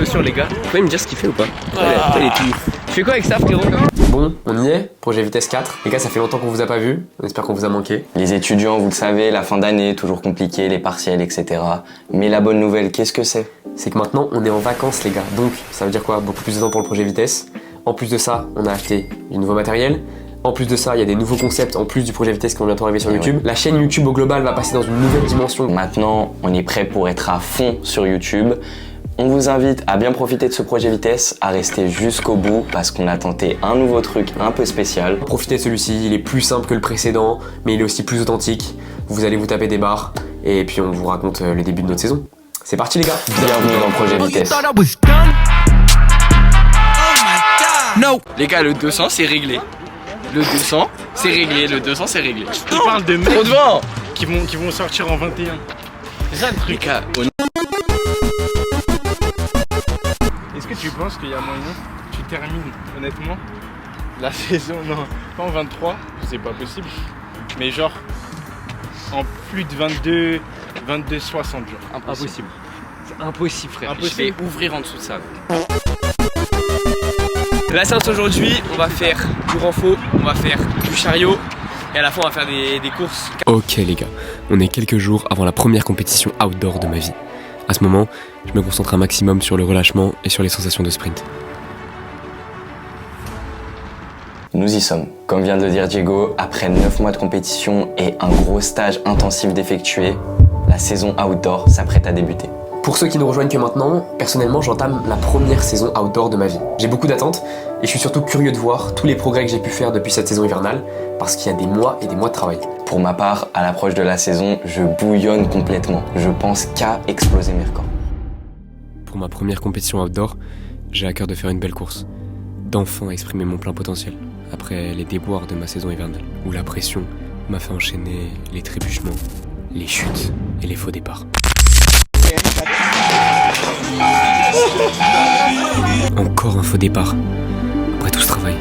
chaussures les gars. Vous pouvez me dire ce qu'il fait ou pas? Pourquoi il est tout... Tu fais quoi avec ça frérot? Bon, on y est, projet vitesse 4. Les gars, ça fait longtemps qu'on vous a pas vu, on espère qu'on vous a manqué. Les étudiants, vous le savez, la fin d'année, toujours compliqué, les partiels, etc. Mais la bonne nouvelle, qu'est-ce que c'est? C'est que maintenant, on est en vacances les gars. Donc, ça veut dire quoi? Beaucoup plus de temps pour le projet vitesse. En plus de ça, on a acheté du nouveau matériel. En plus de ça, il y a des nouveaux concepts en plus du projet vitesse qui vont bientôt arriver sur YouTube. La chaîne YouTube au global va passer dans une nouvelle dimension. Maintenant, on est prêt pour être à fond sur YouTube. On vous invite à bien profiter de ce projet vitesse, à rester jusqu'au bout parce qu'on a tenté un nouveau truc un peu spécial. Profitez de celui-ci, il est plus simple que le précédent, mais il est aussi plus authentique. Vous allez vous taper des barres et puis on vous raconte le début de notre saison. C'est parti les gars. Bienvenue dans le projet vitesse. Les gars, le 200 c'est réglé. Le 200 c'est réglé, le 200 c'est réglé. Tu parles de mecs Trop devant qui vont sortir en 21. C'est ça le Les truc. gars, Est-ce que tu penses qu'il y a moyen que tu termines honnêtement la saison, non, pas en 23, c'est pas possible, mais genre en plus de 22, 60 jours. impossible. C'est impossible frère. Impossible. Je vais ouvrir en dessous de ça. La séance aujourd'hui, on va faire du renfort, on va faire du chariot et à la fin on va faire des courses. Ok les gars, on est quelques jours avant la première compétition outdoor de ma vie. À ce moment, je me concentre un maximum sur le relâchement et sur les sensations de sprint. Nous y sommes. Comme vient de le dire Diego, après 9 mois de compétition et un gros stage intensif d'effectuer, la saison outdoor s'apprête à débuter. Pour ceux qui nous rejoignent que maintenant, personnellement j'entame la première saison outdoor de ma vie. J'ai beaucoup d'attentes et je suis surtout curieux de voir tous les progrès que j'ai pu faire depuis cette saison hivernale parce qu'il y a des mois et des mois de travail. Pour ma part, à l'approche de la saison, je bouillonne complètement. Je pense qu'à exploser mes records. Pour ma première compétition outdoor, j'ai à cœur de faire une belle course, d'enfin exprimer mon plein potentiel après les déboires de ma saison hivernale où la pression m'a fait enchaîner les trébuchements, les chutes et les faux départs. Encore un faux départ, après tout ce travail.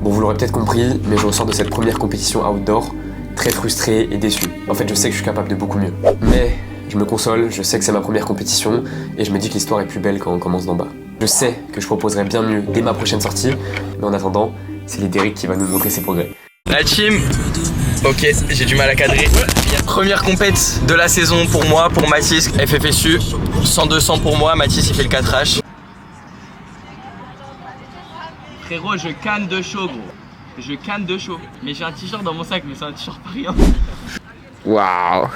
Bon, vous l'aurez peut-être compris, mais je ressors de cette première compétition outdoor très frustré et déçu. En fait, je sais que je suis capable de beaucoup mieux. Mais je me console, je sais que c'est ma première compétition et je me dis que l'histoire est plus belle quand on commence d'en bas. Je sais que je proposerai bien mieux dès ma prochaine sortie, mais en attendant, c'est Lédéric qui va nous montrer ses progrès. La team. Ok, j'ai du mal à cadrer. Première compète de la saison pour moi, pour Mathis, FFSU. 100-200 pour moi, Mathis il fait le 4H. Frérot, je canne de chaud gros. Je canne de chaud. Mais j'ai un t-shirt dans mon sac, mais c'est un t-shirt Paris 1. Waouh.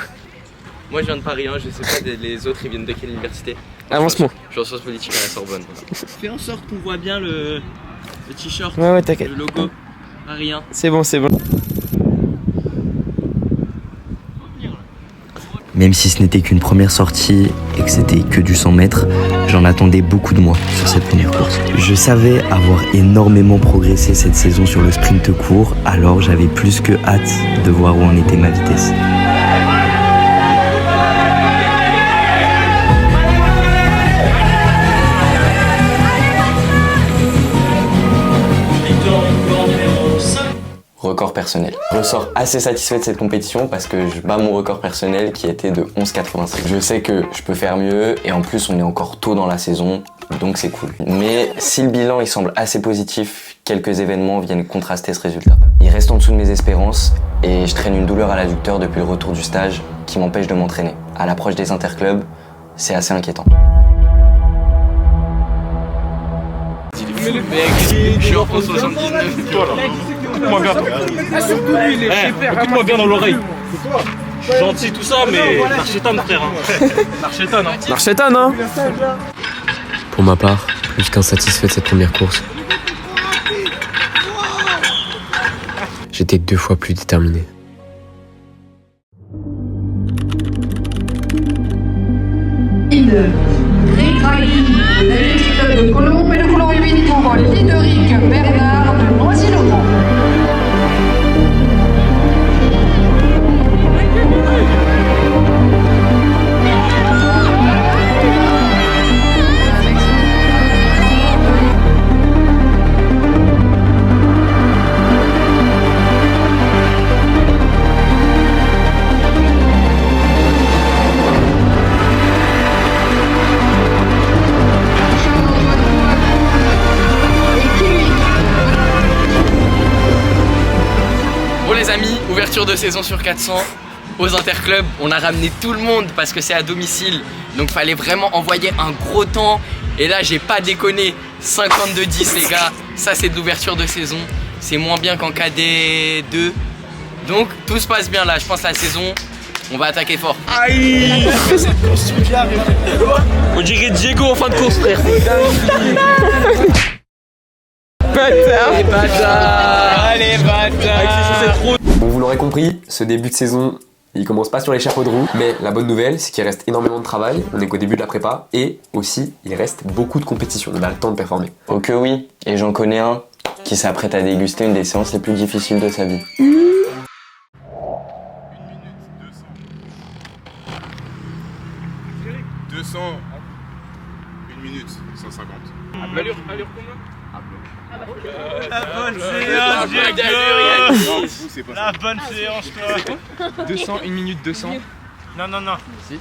Moi je viens de Paris 1, je sais pas les autres ils viennent de quelle université. Avance-moi. Je suis en sciences politiques à la Sorbonne. Fais en sorte qu'on voit bien le t-shirt, Ouais, t'inquiète. le logo Paris 1. C'est bon, c'est bon. Même si ce n'était qu'une première sortie et que c'était que du 100 mètres, j'en attendais beaucoup de moi sur cette première course. Je savais avoir énormément progressé cette saison sur le sprint court, alors j'avais plus que hâte de voir où en était ma vitesse. Record personnel. Je ressors assez satisfait de cette compétition parce que je bats mon record personnel qui était de 11,85. Je sais que je peux faire mieux et en plus on est encore tôt dans la saison, donc c'est cool. Mais si le bilan il semble assez positif, quelques événements viennent contraster ce résultat. Il reste en dessous de mes espérances et je traîne une douleur à l'adducteur depuis le retour du stage qui m'empêche de m'entraîner. À l'approche des interclubs, c'est assez inquiétant. Je suis en France 79. Toi là, écoute-moi bien. Écoute-moi bien dans l'oreille. Gentil tout ça, mais Marchétan frère. Marchétan, hein. Marchétan, hein. Pour ma part, plus qu'insatisfait de cette première course, j'étais 2 fois plus déterminé. De Colombo-Pellecoulon 8 pour Lideric Bernard de Noisy-le-Grand. Ouverture de saison sur 400 aux interclubs. On a ramené tout le monde parce que c'est à domicile. Donc fallait vraiment envoyer un gros temps. Et là j'ai pas déconné, 52-10 les gars. Ça c'est de l'ouverture de saison. C'est moins bien qu'en KD2. Donc tout se passe bien là. Je pense la saison, on va attaquer fort. Aïe. On dirait Diego en fin de course, frère. Bâtard. Bâtard. Allez, bâtard. Bon, vous l'aurez compris, ce début de saison, il commence pas sur les chapeaux de roue, mais la bonne nouvelle, c'est qu'il reste énormément de travail, on est qu'au début de la prépa, et aussi, il reste beaucoup de compétitions, on a le temps de performer. Oh que oui, et j'en connais un qui s'apprête à déguster une des séances les plus difficiles de sa vie. 200. 1 minute 150. Allure combien? La bonne séance, Diego. C'est pas la bonne séance, toi. 200, 1 minute 200. Non. Si.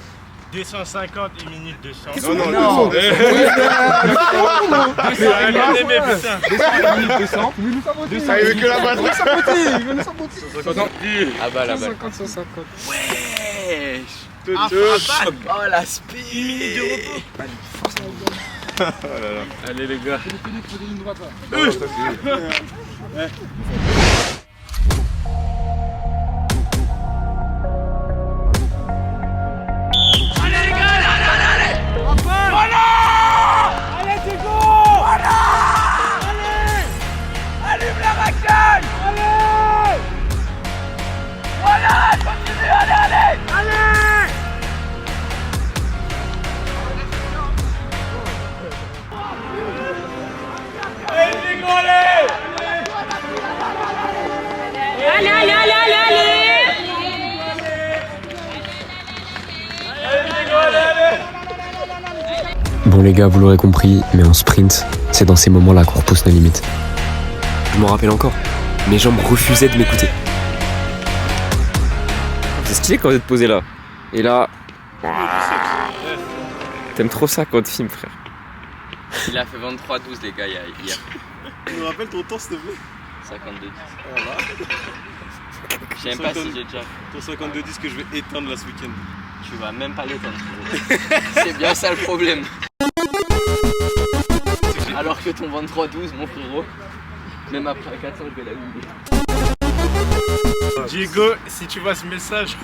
250, 1 minute 200. Non. 200, 1 minute 200. il veut que la batterie. Ah bah là-bas. 150. Wesh. Oh la speed. Allez les gars. Bon les gars, vous l'aurez compris, mais en sprint, c'est dans ces moments-là qu'on repousse nos limites. Je m'en rappelle encore, mes jambes refusaient de m'écouter. C'est stylé quand vous êtes posé là. Et là... T'aimes trop ça quand tu filmes, frère. Il a fait 23-12 les gars hier. Tu me rappelles ton temps s'il te plaît? 52-10. Je sais même pas si j'ai déjà. Ton 52-10 que je vais éteindre là ce week-end. Tu vas même pas l'éteindre. C'est bien ça le problème. Alors que ton 23-12 mon frérot, même après 400 je vais l'allumer. Diego, si tu vois ce message,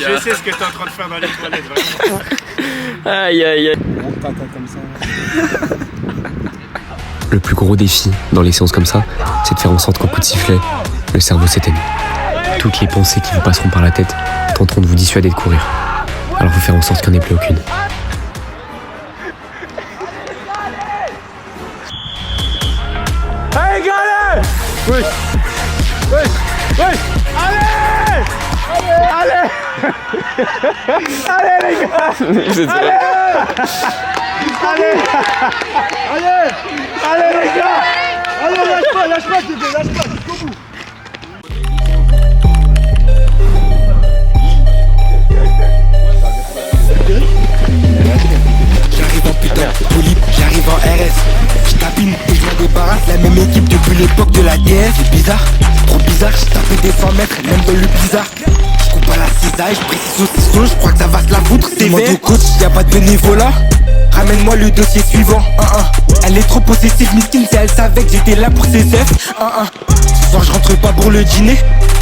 je sais ce que t'es en train de faire dans les toilettes, vraiment. Aïe. Le plus gros défi dans les séances comme ça, c'est de faire en sorte qu'au coup de sifflet, le cerveau s'éteigne. Toutes les pensées qui vous passeront par la tête tenteront de vous dissuader de courir. Alors faut faire en sorte qu'il n'y en ait plus aucune. Allez, gars, oui. Allez les gars. Allez les gars. Allez, lâche pas, Diego, lâche pas, jusqu'au bout. J'arrive en putain, poli, j'arrive en RS. J'tapine et je m'en débarrasse. La même équipe depuis l'époque de la DS. C'est bizarre, trop bizarre. J'ai tapé des 100 mètres, même dans le bizarre. J'coupe à la cisaille, j'précise au ciseau. J'crois que ça va se la foutre. Demande au coach, y'a pas de bénévolat. Ramène-moi le dossier suivant. Elle est trop possessive, miskin. Si elle savait que j'étais là pour ses F. Ce soir j'rentre pas pour le dîner.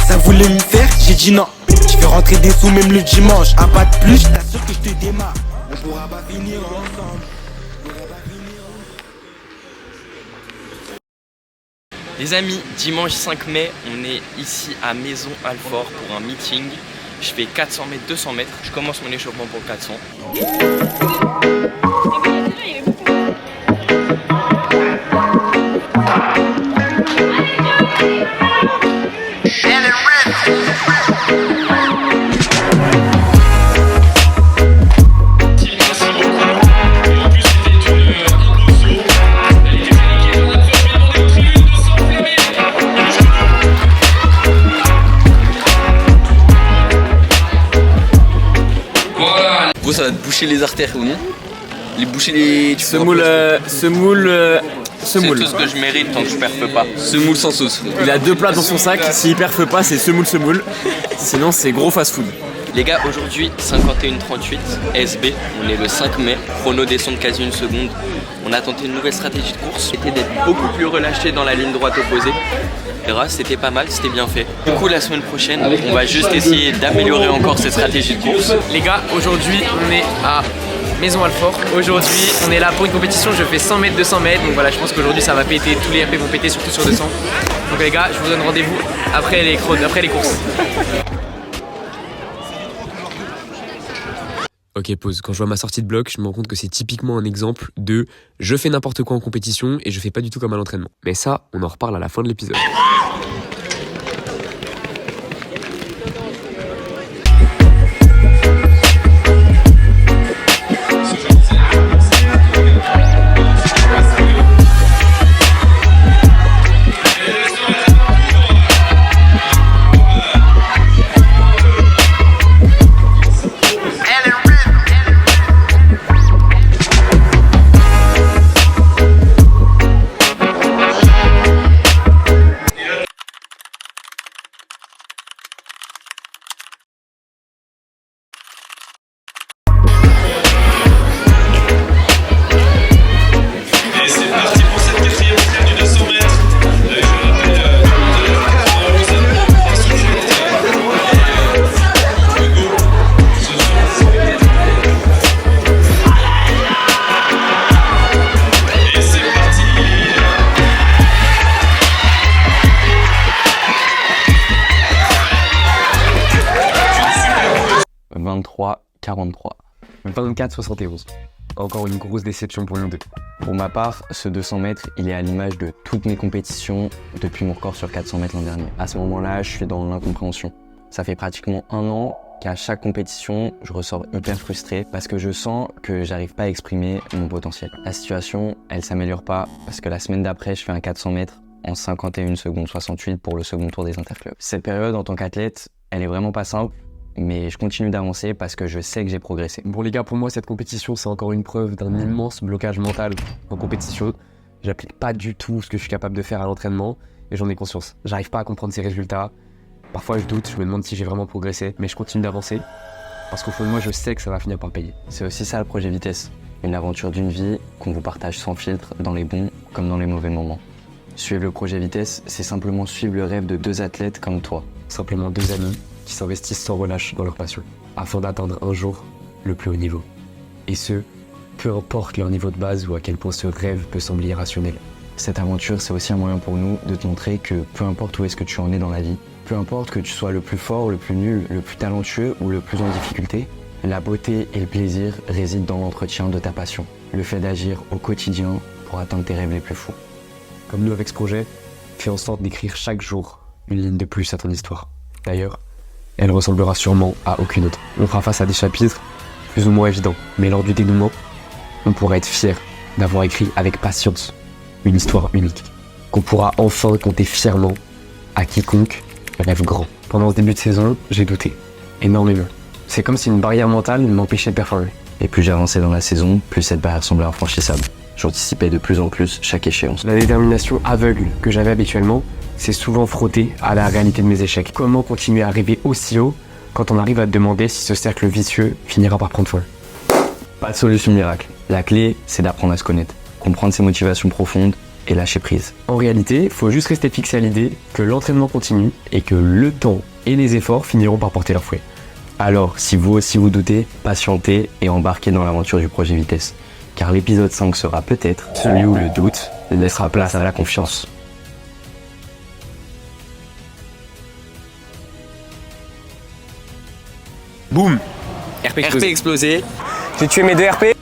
Ça voulait me faire, j'ai dit non. J'fais rentrer des sous même le dimanche. Un pas de plus, j't'assure que j'te démarre. On pourra pas finir ensemble. Les amis, dimanche 5 mai, on est ici à Maison Alfort pour un meeting. Je fais 400 mètres, 200 mètres. Je commence mon échauffement pour 400. Ça va te boucher les artères ou non? Boucher les... Ce moule semoule. C'est tout ce que je mérite tant que je perfe pas. Semoule sans sauce. Il a 2 plats dans son sac, s'il perfe pas, c'est semoule. Sinon, c'est gros fast-food. Les gars, aujourd'hui, 51-38, SB, on est le 5 mai, chrono descend de quasi 1 seconde. On a tenté une nouvelle stratégie de course, c'était d'être beaucoup plus relâché dans la ligne droite opposée. Et là, c'était pas mal, c'était bien fait. Du coup, la semaine prochaine, on va juste essayer d'améliorer encore cette stratégie de course. Les gars, aujourd'hui, on est à Maison Alfort. Aujourd'hui, on est là pour une compétition, je fais 100 mètres, 200 mètres. Donc voilà, je pense qu'aujourd'hui, ça va péter, tous les RP vont péter, surtout sur 200. Donc les gars, je vous donne rendez-vous après les courses. Ok, pause. Quand je vois ma sortie de bloc, je me rends compte que c'est typiquement un exemple de je fais n'importe quoi en compétition et je fais pas du tout comme à l'entraînement. Mais ça, on en reparle à la fin de l'épisode. « 43. 24-71. Encore une grosse déception pour nous deux. Pour ma part, ce 200 mètres, il est à l'image de toutes mes compétitions depuis mon record sur 400 mètres l'an dernier. À ce moment-là, je suis dans l'incompréhension. Ça fait pratiquement 1 an qu'à chaque compétition, je ressors hyper frustré parce que je sens que j'arrive pas à exprimer mon potentiel. La situation, elle s'améliore pas parce que la semaine d'après, je fais un 400 mètres en 51 secondes 68 pour le second tour des interclubs. Cette période en tant qu'athlète, elle est vraiment pas simple. Mais je continue d'avancer parce que je sais que j'ai progressé. Bon les gars, pour moi cette compétition c'est encore une preuve d'un immense blocage mental en compétition. J'applique pas du tout ce que je suis capable de faire à l'entraînement et j'en ai conscience. J'arrive pas à comprendre ces résultats. Parfois je doute, je me demande si j'ai vraiment progressé, mais je continue d'avancer parce qu'au fond de moi je sais que ça va finir par payer. C'est aussi ça le projet Vitesse, une aventure d'une vie qu'on vous partage sans filtre dans les bons comme dans les mauvais moments. Suivre le projet Vitesse, c'est simplement suivre le rêve de 2 athlètes comme toi. Simplement 2 amis qui s'investissent sans relâche dans leur passion, afin d'atteindre un jour le plus haut niveau. Et ce, peu importe leur niveau de base ou à quel point ce rêve peut sembler irrationnel. Cette aventure, c'est aussi un moyen pour nous de te montrer que peu importe où est-ce que tu en es dans la vie, peu importe que tu sois le plus fort, le plus nul, le plus talentueux ou le plus en difficulté, la beauté et le plaisir résident dans l'entretien de ta passion, le fait d'agir au quotidien pour atteindre tes rêves les plus fous. Comme nous avec ce projet, fais en sorte d'écrire chaque jour une ligne de plus à ton histoire. D'ailleurs, elle ressemblera sûrement à aucune autre. On fera face à des chapitres plus ou moins évidents, mais lors du dénouement, on pourra être fier d'avoir écrit avec patience une histoire unique, qu'on pourra enfin compter fièrement à quiconque rêve grand. Pendant ce début de saison, j'ai douté, énormément. C'est comme si une barrière mentale m'empêchait de performer. Et plus j'avançais dans la saison, plus cette barrière semblait infranchissable. J'anticipais de plus en plus chaque échéance. La détermination aveugle que j'avais habituellement s'est souvent frottée à la réalité de mes échecs. Comment continuer à rêver aussi haut quand on arrive à te demander si ce cercle vicieux finira par prendre fin? Pas de solution miracle. La clé, c'est d'apprendre à se connaître, comprendre ses motivations profondes et lâcher prise. En réalité, faut juste rester fixé à l'idée que l'entraînement continue et que le temps et les efforts finiront par porter leurs fruits. Alors, si vous aussi vous doutez, patientez et embarquez dans l'aventure du projet Vitesse. Car l'épisode 5 sera peut-être celui où le doute laissera place à la confiance. Boum! RP explosé. J'ai tué mes 2 RP.